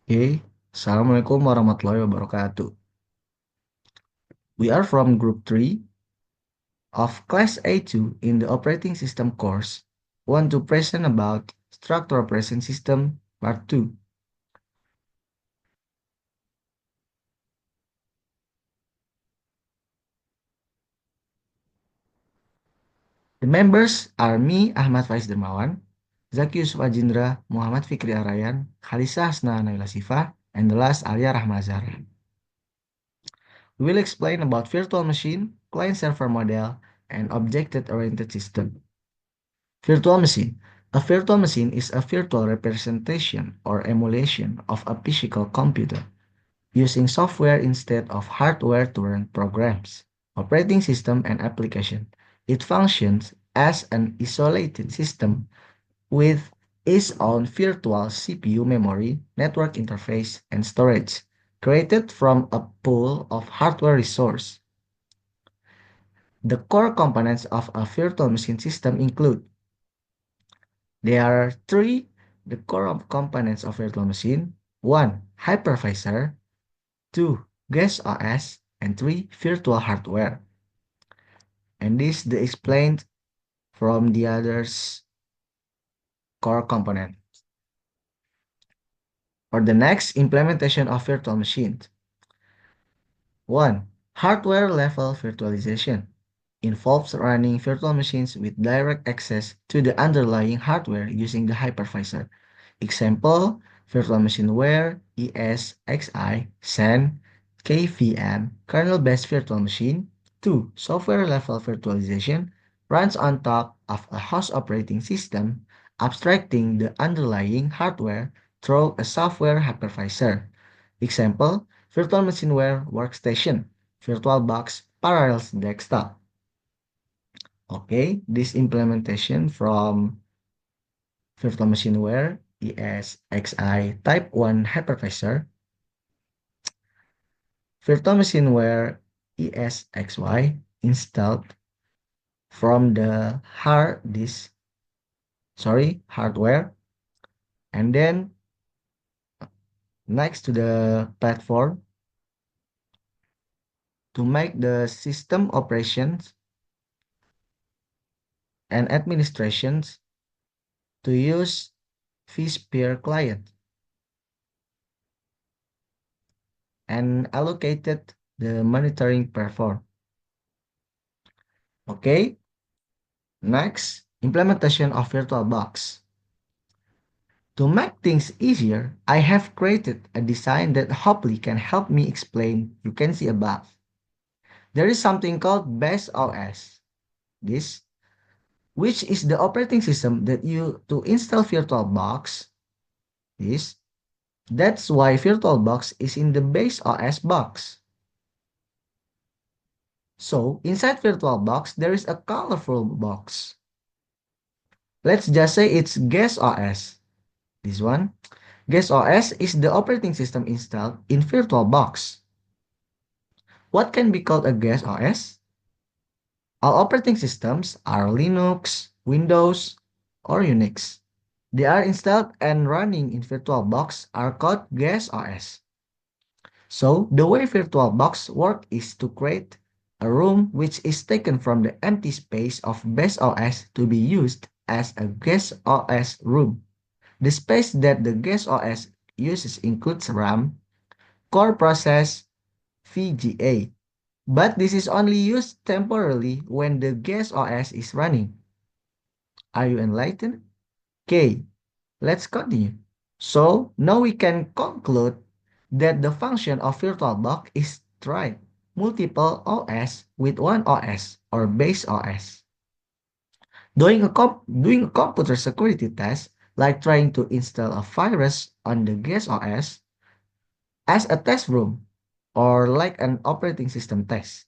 Oke, Assalamualaikum warahmatullahi wabarakatuh. We are from Group 3 of Class A2 in the Operating System course. Want to present about Structure Operation System Part 2. The members are me, Ahmad Faiz Dermawan, Zaki Yusuf Ajindra, Muhammad Fikri Arayan, Khalisa Hasna Naila Sifa, and the last Alia Rahmazara. We will explain about virtual machine, client-server model, and object-oriented system. Virtual machine. A virtual machine is a virtual representation or emulation of a physical computer using software instead of hardware to run programs, operating system, and application. It functions as an isolated system with its own virtual CPU memory, network interface, and storage, created from a pool of hardware resource. The core components of a virtual machine system include. There are three the core components of virtual machine. One, hypervisor. Two, guest OS. And three, virtual hardware. And this is explained from the others core component. For the next implementation of virtual machines. One, hardware level virtualization involves running virtual machines with direct access to the underlying hardware using the hypervisor. Example, virtual machineware, ESXi, SAN, KVM, kernel-based virtual machine. 2. Software-level virtualization runs on top of a host operating system, abstracting the underlying hardware through a software hypervisor. Example, virtual machineware workstation, VirtualBox Parallels Desktop. Okay, this implementation from virtual machineware ESXi Type 1 hypervisor, virtual machineware ESXi installed from the hardware, and then next to the platform to make the system operations and administrations to use vSphere client and allocated the monitoring perform. Okay, next implementation of VirtualBox. To make things easier, I have created a design that hopefully can help me explain you can see above. There is something called Base OS, this, which is the operating system that you to install VirtualBox, this. That's why VirtualBox is in the Base OS box. So, inside VirtualBox, there is a colorful box. Let's just say it's Guest OS. This one. Guest OS is the operating system installed in VirtualBox. What can be called a guest OS? All operating systems are Linux, Windows, or Unix. They are installed and running in VirtualBox are called guest OS. So, the way VirtualBox works is to create a room which is taken from the empty space of base OS to be used as a guest OS room. The space that the guest OS uses includes RAM, core process, VGA. But this is only used temporarily when the guest OS is running. Are you enlightened? Okay, let's continue. So now we can conclude that the function of VirtualBox is try multiple OS with one OS or base OS. Doing a computer security test, like trying to install a virus on the guest OS as a test room, or like an operating system test,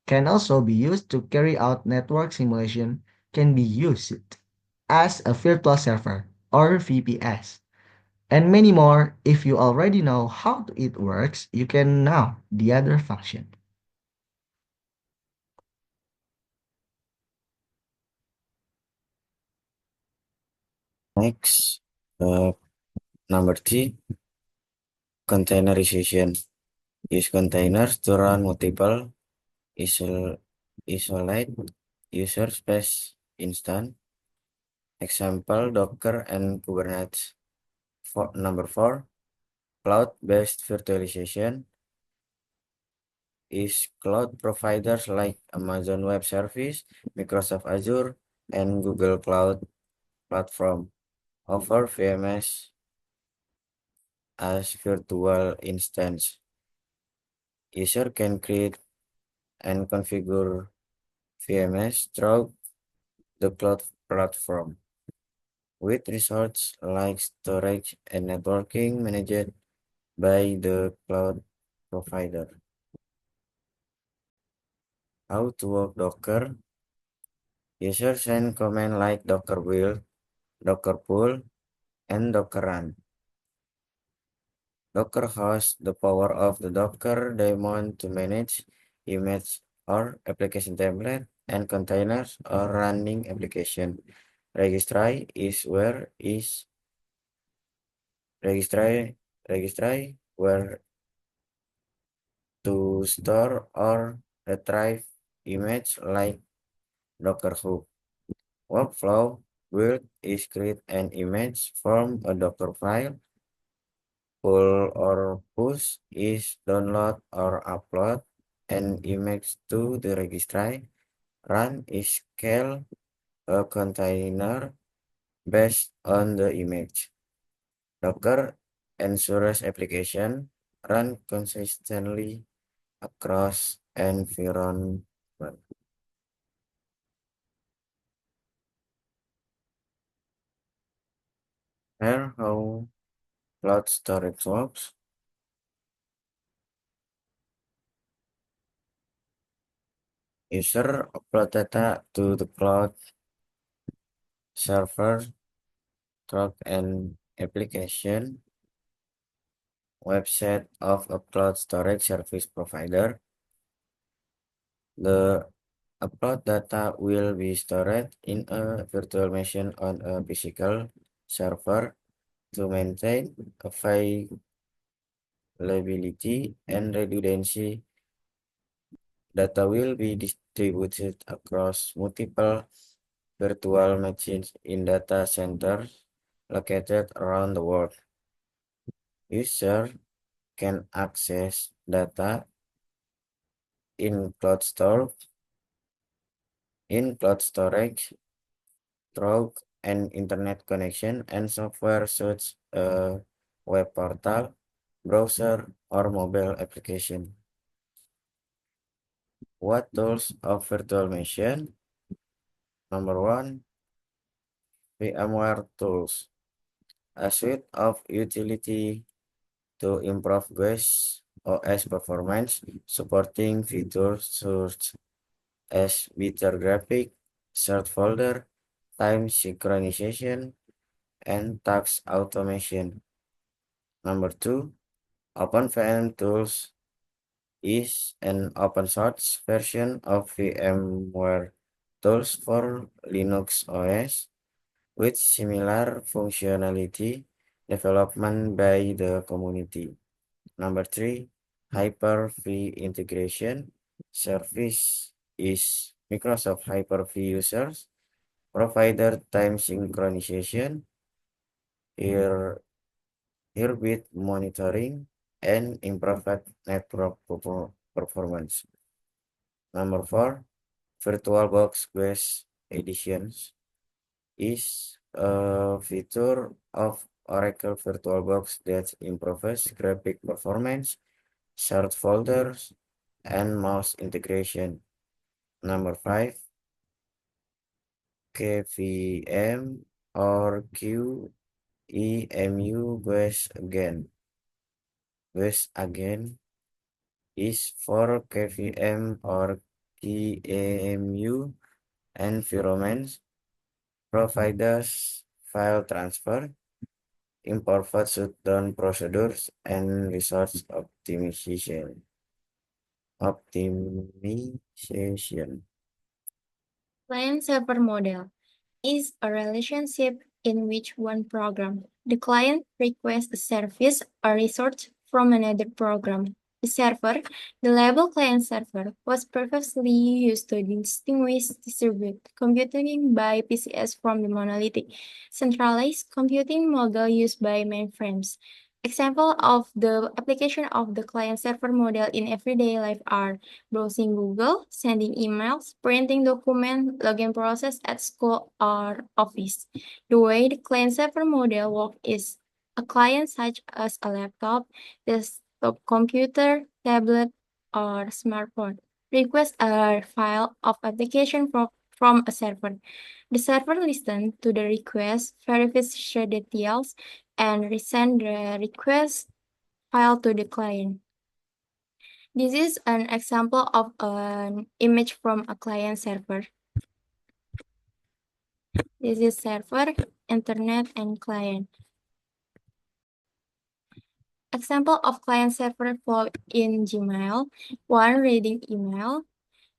can also be used to carry out network simulation, can be used as a virtual server or VPS, and many more. If you already know how it works, you can know the other function. Next, uh, number three, containerization. Use containers to run multiple isolate user space instance. Example Docker and Kubernetes. Number 4, cloud-based virtualization is cloud providers like Amazon Web Service, Microsoft Azure, and Google Cloud Platform offer VMS as virtual instance. User can create and configure VMS through the cloud platform, with resources like storage and networking managed by the cloud provider. How to work Docker? Users send commands like docker build, docker pull, and docker run. Docker hosts the power of the Docker daemon to manage image or application template and containers or running application. Registry is registry registry where to store or retrieve image like Docker Hub. Workflow build is create an image from a Docker file. Pull or push is download or upload an image to the registry. Run is scale a container based on the image. Docker ensures application run consistently across environment. Here how cloud storage works. User upload data to the cloud server through an application website of a cloud storage service provider. The upload data will be stored in a virtual machine on a physical server to maintain availability and redundancy. Data will be distributed across multiple virtual machines in data centers located around the world. User can access data in cloud storage through an internet connection and software such a web portal, browser, or mobile application. What tools of virtual machine? Number 1, VMware tools, a suite of utility to improve GUI's OS performance, supporting features such as better graphic, shared folder, time synchronization, and task automation. Number 2, OpenVM Tools is an open source version of VMware Tools for Linux OS with similar functionality development by the community. Number 3, Hyper-V integration service is Microsoft Hyper-V users provider time synchronization, here bit monitoring, and improved network performance. Number 4, VirtualBox Guest Editions is a feature of Oracle VirtualBox that improves graphic performance, shared folders, and mouse integration. Number 5, KVM or QEMU Guest Again is for KVM or KEMU environments, provides file transfer, improved shutdown procedures, and resource optimization. Client-server model is a relationship in which one program, the client, requests a service or resource from another program. The server, the label client server, was previously used to distinguish distributed computing by PCS from the monolithic centralized computing model used by mainframes. Example of the application of the client-server model in everyday life are browsing Google, sending emails, printing documents, login process at school or office. The way the client-server model works is a client such as a laptop, desktop computer, tablet, or smartphone requests a file of application from a server. The server listens to the request, verifies the details, and resend the request file to the client. This is an example of an image from a client server. This is server, internet, and client. Example of client server flow in Gmail. One, reading email.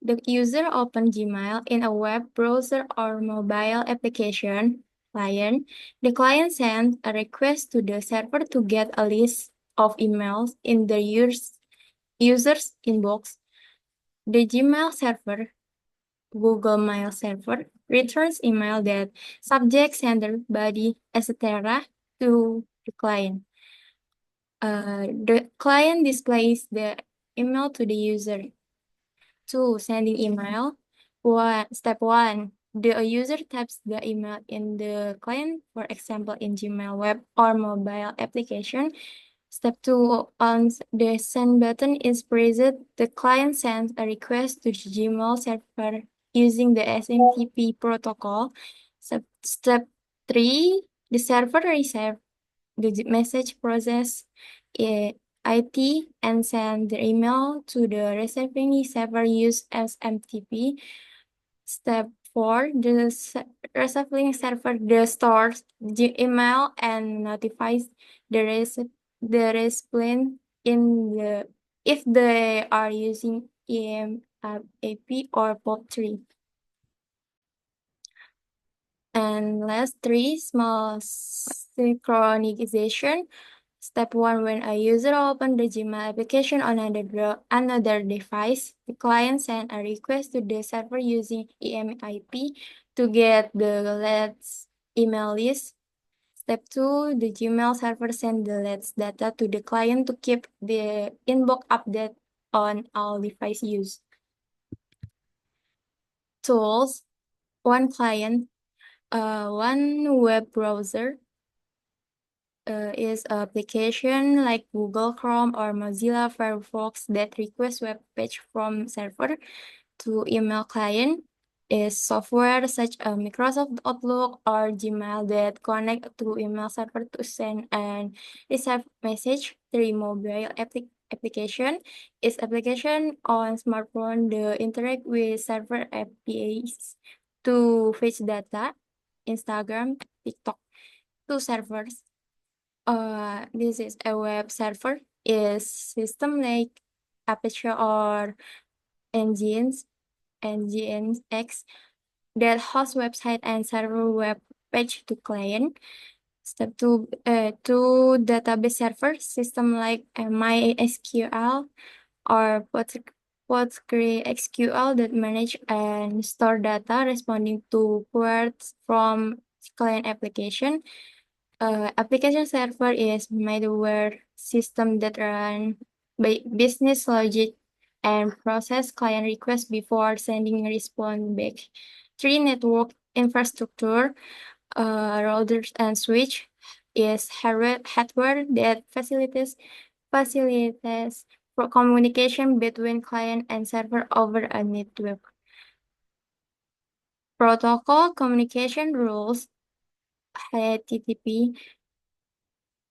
The user opens Gmail in a web browser or mobile application client. The client sends a request to the server to get a list of emails in the user's inbox. The Gmail server, Google Mail server, returns email that subject, sender, body, etc. to the client. The client displays the email to the user. 2. Sending email. Step 1. The user types the email in the client, for example, in Gmail web or mobile application. Step 2. Once the send button is pressed, the client sends a request to the Gmail server using the SMTP protocol. Step 3. The server receives the message process IT and send the email to the receiving server use SMTP. Step 4, the receiving server stores the email and notifies the recipient in the if they are using EMAP or POP3. And last 3, small synchronization. Step 1, when a user opens the Gmail application on another device, the client sends a request to the server using EMIP to get the latest email list. Step 2, the Gmail server sends the latest data to the client to keep the inbox update on all device use. Tools, one client, one web browser, is application like Google Chrome or Mozilla Firefox that request web page from server to email client is software such as Microsoft Outlook or Gmail that connect to email server to send and receive message through mobile application is application on smartphone that interact with server APIs to fetch data, Instagram, TikTok, to servers. This is a web server is system like Apache or Nginx, Nginx that hosts website and server web page to client. Step 2, to database server system like MySQL or PostgreSQL that manage and store data responding to queries from client application. Application server is middleware system that run by business logic and process client requests before sending a response back. 3. Network infrastructure, routers and switch is hardware that facilitates for communication between client and server over a network. Protocol communication rules, HTTP,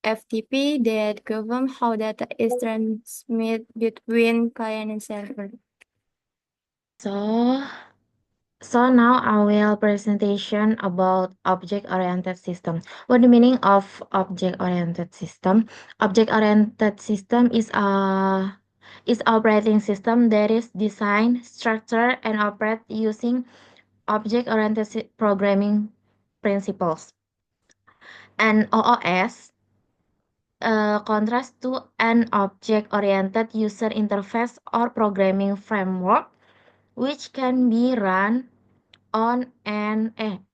FTP that govern how data is transmitted between client and server. So, now I will presentation about object-oriented system. What the meaning of object-oriented system? Object-oriented system is operating system that is designed, structured, and operate using object-oriented programming principles. And OOS contrast to an object-oriented user interface or programming framework, which can be run on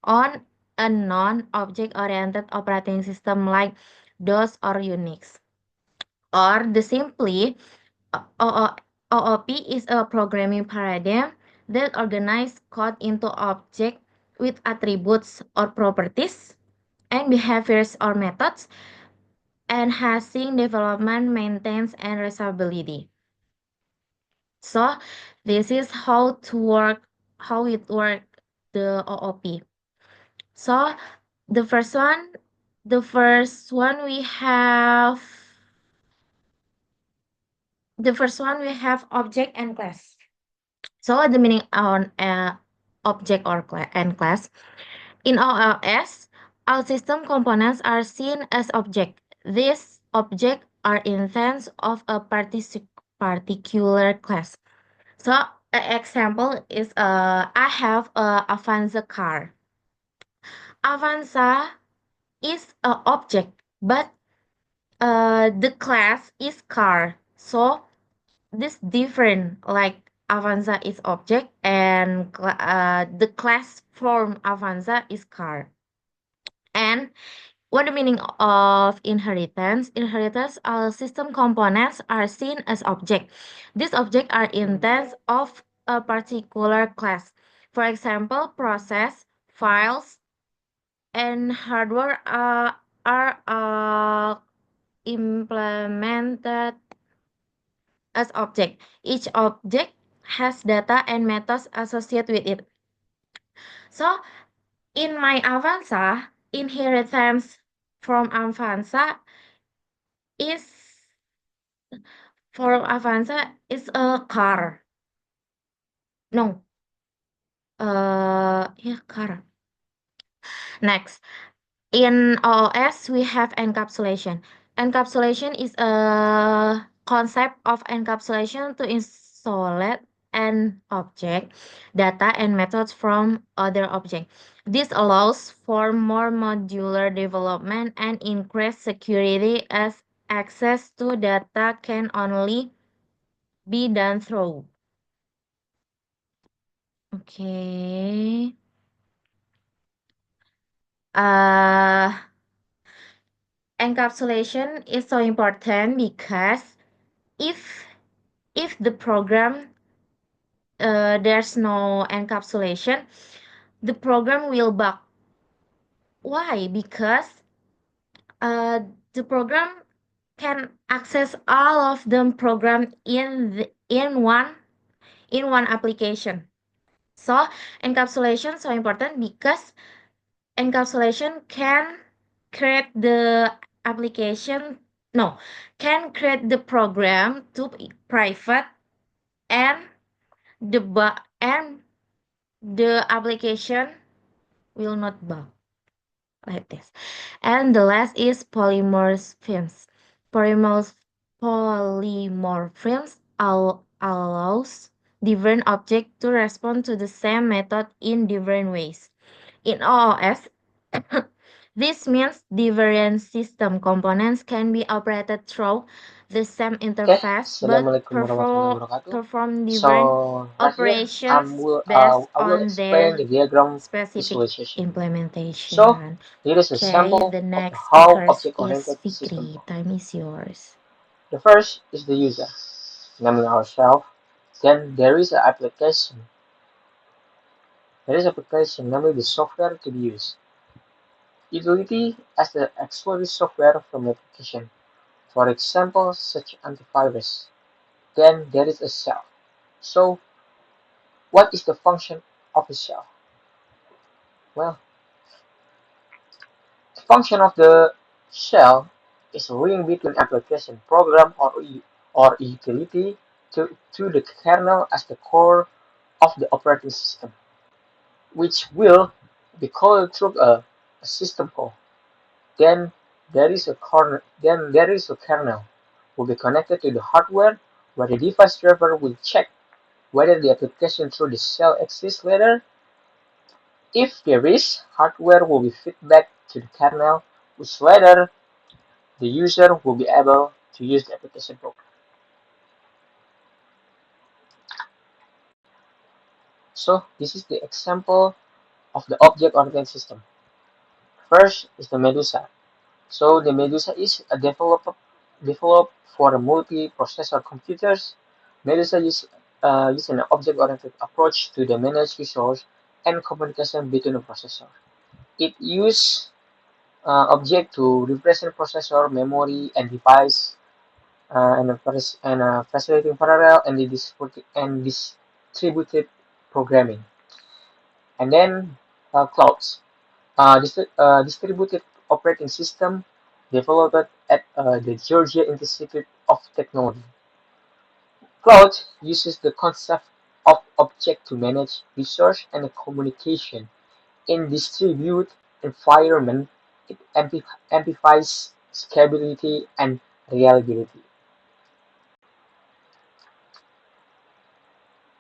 on a non-object-oriented operating system like DOS or Unix. Or the simply OOP is a programming paradigm that organizes code into objects with attributes or properties and behaviors or methods, enhancing development, maintenance, and reusability. So this is how it work the OOP. So the first one we have object and class. So the meaning on object or and class. In OOS, all system components are seen as object. These objects are instances of a particular class. So an example is I have a Avanza car. Avanza is an object, but the class is car. So this different, like Avanza is object and the class from Avanza is car. And what the meaning of inheritance? Inheritance, all system components are seen as object. These objects are instances of a particular class. For example, process, files, and hardware are implemented as object. Each object has data and methods associated with it. So in my Avanza, inheritance from Avanza is is a car. No. Yeah, car. Next, in OOS we have encapsulation. Encapsulation is a concept of encapsulation to isolate an object, data, and methods from other objects. This allows for more modular development and increased security as access to data can only be done through. Okay. Encapsulation is so important because if the program there's no encapsulation, the program will bug. Why? Because the program can access all of them program in one application. So encapsulation so important because encapsulation can create the application can create the program to be private and the application will not bug like this. And the last is polymorphisms. Polymorphisms allows different objects to respond to the same method in different ways. In OOS, this means different system components can be operated through the same Okay, interface but Assalamualaikum warahmatullahi wabarakatuh. perform So different right here, operations based I will on explain their the diagram specific visualization. So implementation. here is a Okay, sample the of next how speaker is object-oriented system Fikri. work. Time is yours. The first is the user, namely ourselves. Then there is an application. There is application, namely the software to be used. Utility as the auxiliary software from the application. For example, such antivirus. Then there is a shell. So what is the function of a shell? Well, the function of the shell is a link between application, program, or utility to the kernel as the core of the operating system, which will be called through a system call. Then there is a kernel will be connected to the hardware, where the device driver will check whether the application through the shell exists later. If there is, hardware will be fed back to the kernel, which later the user will be able to use the application program. So this is the example of the object-oriented system. First is the Medusa. So the Medusa is a developed for multi-processor computers. Medusa use an object-oriented approach to the manage resource and communication between the processor. It uses object to represent processor, memory, and device, and facilitating parallel and distributed programming. And then clouds. Distributed operating system developed at the Georgia Institute of Technology. Cloud uses the concept of object to manage resource and communication in distributed environment. It amplifies scalability and reliability.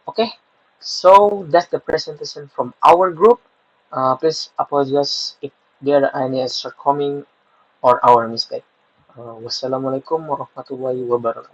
Okay, so that's the presentation from our group. Please apologize if there are any shortcoming or our mistake. Wassalamualaikum warahmatullahi wabarakatuh.